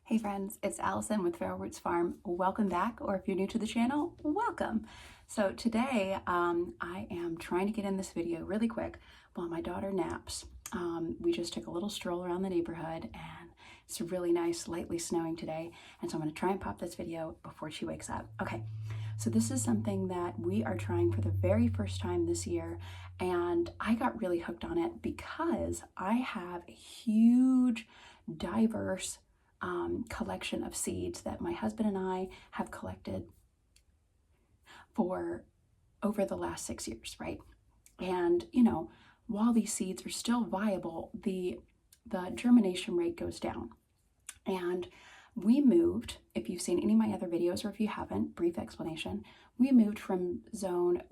Hey friends, it's Allison with Feral Roots Farm. Welcome back, or if you're new to the channel, welcome. So today I am trying to get in this video really quick while my daughter naps. We just took a little stroll around the neighborhood and it's really nice, lightly snowing today. And so I'm going to try and pop this video before she wakes up. Okay, so this is something that we are trying for the very first time this year. And I got really hooked on it because I have a huge, diverse collection of seeds that my husband and I have collected for over the last 6 years, right? And, you know, while these seeds are still viable, the germination rate goes down. And we moved, if you've seen any of my other videos or if you haven't, brief explanation, we moved from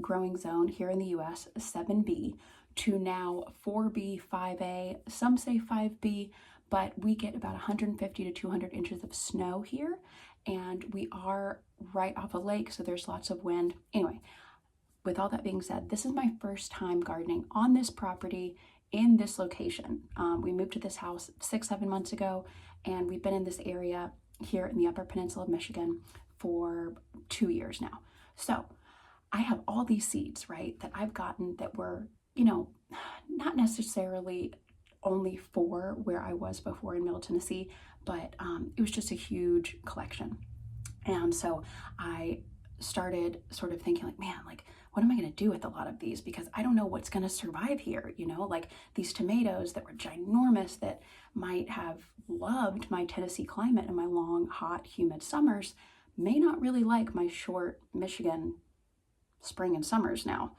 growing zone here in the US, 7B, to now 4B, 5A, some say 5B, but we get about 150 to 200 inches of snow here, and we are right off a lake, so there's lots of wind. Anyway, with all that being said, this is my first time gardening on this property in this location. We moved to this house 6-7 months ago, and we've been in this area here in the Upper Peninsula of Michigan for 2 years now. So I have all these seeds, right, that I've gotten that were, you know, not necessarily only for where I was before in Middle Tennessee, but it was just a huge collection. And so I started sort of thinking like, man, like, what am I going to do with a lot of these? Because I don't know what's going to survive here, you know, like these tomatoes that were ginormous that might have loved my Tennessee climate and my long, hot, humid summers may not really like my short Michigan spring and summers now.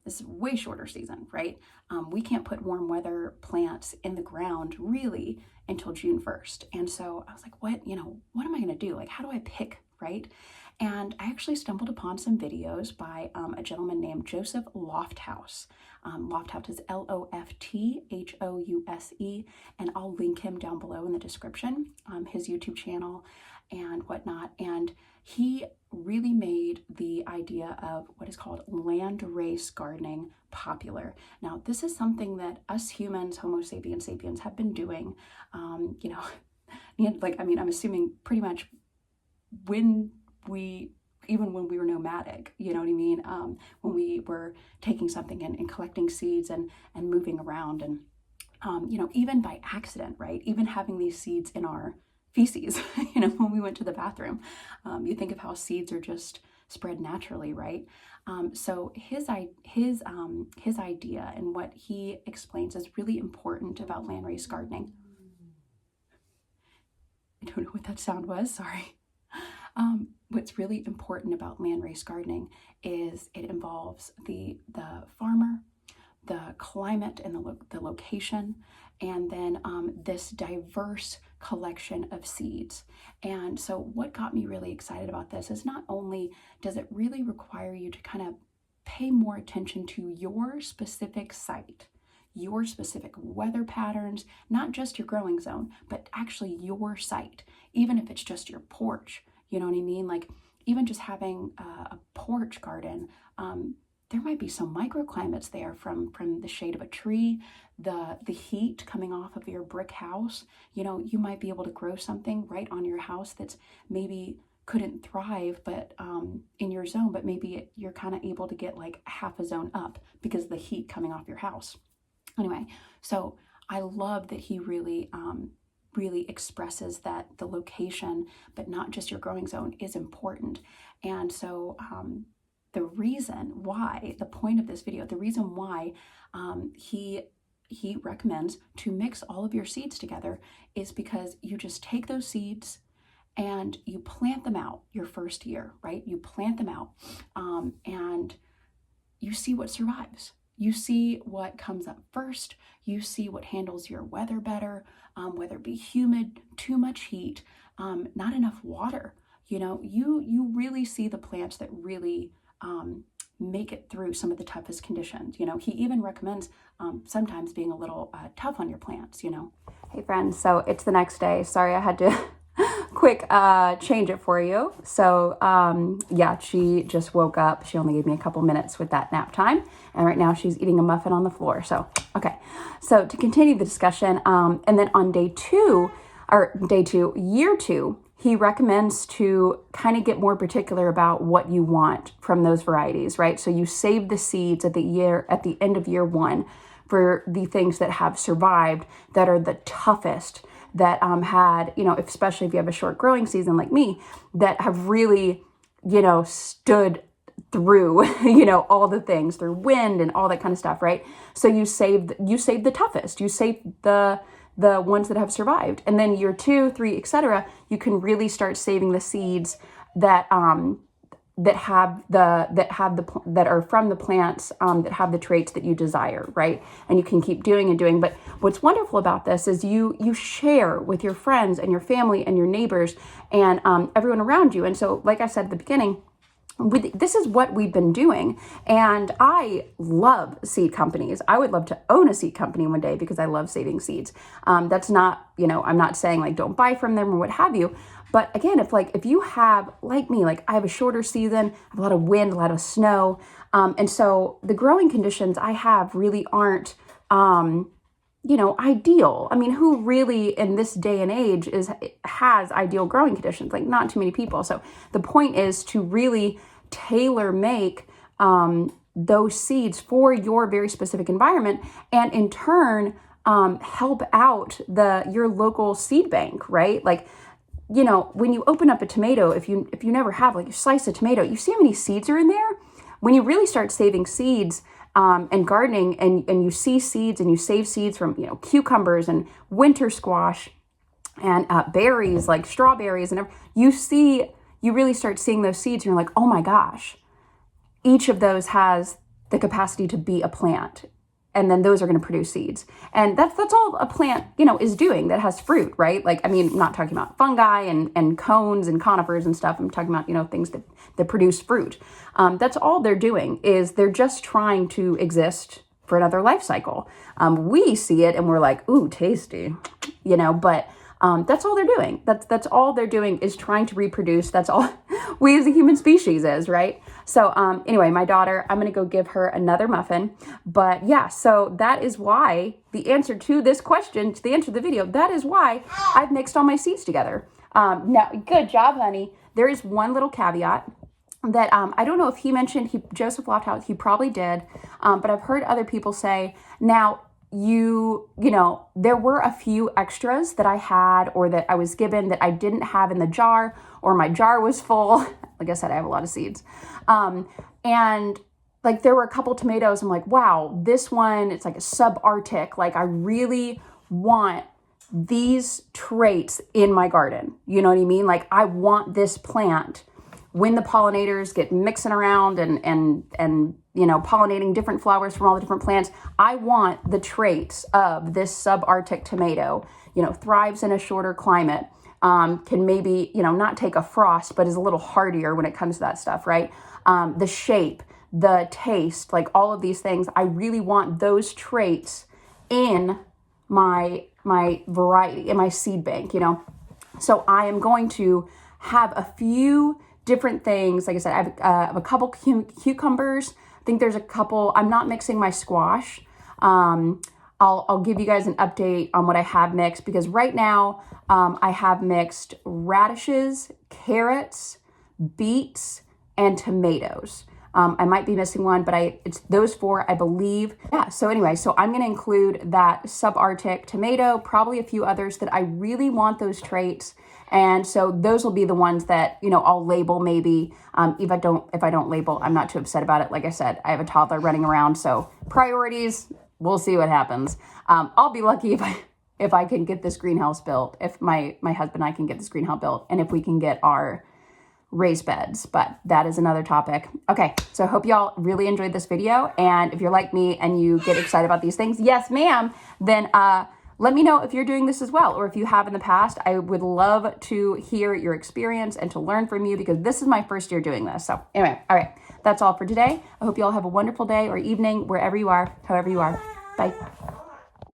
This is a way shorter season, right? We can't put warm weather plants in the ground really until June 1st. And so I was like, what am I going to do? Like, how do I pick, right? And I actually stumbled upon some videos by a gentleman named Joseph Lofthouse. Lofthouse is Lofthouse, and I'll link him down below in the description, his YouTube channel and whatnot. And he really made the idea of what is called landrace gardening popular. Now, this is something that us humans, Homo sapiens sapiens, have been doing, like, I mean, I'm assuming pretty much even when we were nomadic, you know what I mean? When we were taking something and collecting seeds and moving around and, even by accident, right? Even having these seeds in our feces, when we went to the bathroom, you think of how seeds are just spread naturally, right? So his idea and what he explains is really important about landrace gardening. I don't know what that sound was, sorry. What's really important about landrace gardening is it involves the farmer, the climate and the location, and then this diverse collection of seeds. And so what got me really excited about this is not only does it really require you to kind of pay more attention to your specific site, your specific weather patterns, not just your growing zone, but actually your site, even if it's just your porch, you know what I mean? Like, even just having a porch garden, there might be some microclimates there from the shade of a tree, the heat coming off of your brick house. You know, you might be able to grow something right on your house that's maybe couldn't thrive but in your zone, but maybe you're kind of able to get like half a zone up because of the heat coming off your house. Anyway, so I love that he really expresses that the location, but not just your growing zone, is important. And so the reason why, the point of this video, the reason why he recommends to mix all of your seeds together is because you just take those seeds and you plant them out your first year, right? You plant them out and you see what survives. You see what comes up first. You see what handles your weather better, whether it be humid, too much heat, not enough water. You know, you really see the plants that really make it through some of the toughest conditions. You know, he even recommends sometimes being a little tough on your plants, you know. Hey friends, so it's the next day. Sorry, I had to quick change it for you. So yeah, she just woke up. She only gave me a couple minutes with that nap time. And right now she's eating a muffin on the floor. So, okay. So to continue the discussion, and then on day 2, or day 2, year 2, he recommends to kind of get more particular about what you want from those varieties, right? So you save the seeds at the end of year 1 for the things that have survived, that are the toughest, that had, especially if you have a short growing season like me, that have really, stood through, all the things, through wind and all that kind of stuff, right? So you save the toughest, you save the ones that have survived. And then year 2, 3, etc., you can really start saving the seeds that that are from the plants that have the traits that you desire, right? And you can keep doing and doing. But what's wonderful about this is you share with your friends and your family and your neighbors and everyone around you. And so, like I said at the beginning, this is what we've been doing. And I love seed companies. I would love to own a seed company one day because I love saving seeds. That's not, I'm not saying like don't buy from them or what have you. But again, if you have, like me, like I have a shorter season, I have a lot of wind, a lot of snow. And so the growing conditions I have really aren't, ideal. I mean, who really in this day and age has ideal growing conditions? Like not too many people. So the point is to really tailor make those seeds for your very specific environment, and in turn help out your local seed bank, right? Like, when you open up a tomato, if you never have, like you slice a tomato, you see how many seeds are in there? When you really start saving seeds and gardening, and you see seeds and you save seeds from, cucumbers and winter squash and berries like strawberries and you really start seeing those seeds and you're like, oh my gosh, each of those has the capacity to be a plant. And then those are going to produce seeds. And that's all a plant, is doing that has fruit, right? Like, I mean, I'm not talking about fungi and cones and conifers and stuff. I'm talking about, things that produce fruit. That's all they're doing, is they're just trying to exist for another life cycle. We see it and we're like, ooh, tasty, but that's all they're doing. That's all they're doing, is trying to reproduce. That's all we as a human species is, right? So anyway, my daughter, I'm going to go give her another muffin. But yeah, so that is why the answer to this question, to the answer to the video, that is why I've mixed all my seeds together. Now, good job, honey. There is one little caveat that I don't know if he mentioned, Joseph Lofthouse, he probably did, but I've heard other people say, now, there were a few extras that I had or that I was given that I didn't have in the jar, or my jar was full. Like I said, I have a lot of seeds. And like there were a couple tomatoes. I'm like, wow, this one, it's like a subarctic. Like I really want these traits in my garden. You know what I mean? Like I want this plant, when the pollinators get mixing around and pollinating different flowers from all the different plants, I want the traits of this subarctic tomato, thrives in a shorter climate, can maybe, not take a frost, but is a little hardier when it comes to that stuff, right? The shape, the taste, like all of these things, I really want those traits in my variety, in my seed bank, So I am going to have a few different things. Like I said, I have a couple cucumbers. I think there's a couple. I'm not mixing my squash. I'll give you guys an update on what I have mixed, because right now I have mixed radishes, carrots, beets, and tomatoes. I might be missing one, but it's those 4, I believe. Yeah, so anyway, so I'm going to include that subarctic tomato, probably a few others that I really want those traits. And so those will be the ones that, I'll label maybe. If I don't label, I'm not too upset about it. Like I said, I have a toddler running around, so priorities, we'll see what happens. I'll be lucky if I can get this greenhouse built, if my husband and I can get this greenhouse built, and if we can get our raised beds, but that is another topic. Okay, so I hope y'all really enjoyed this video. And if you're like me and you get excited about these things, yes, ma'am, then let me know if you're doing this as well, or if you have in the past. I would love to hear your experience and to learn from you, because this is my first year doing this. So anyway, all right, that's all for today. I hope you all have a wonderful day or evening, wherever you are, however you are. Bye.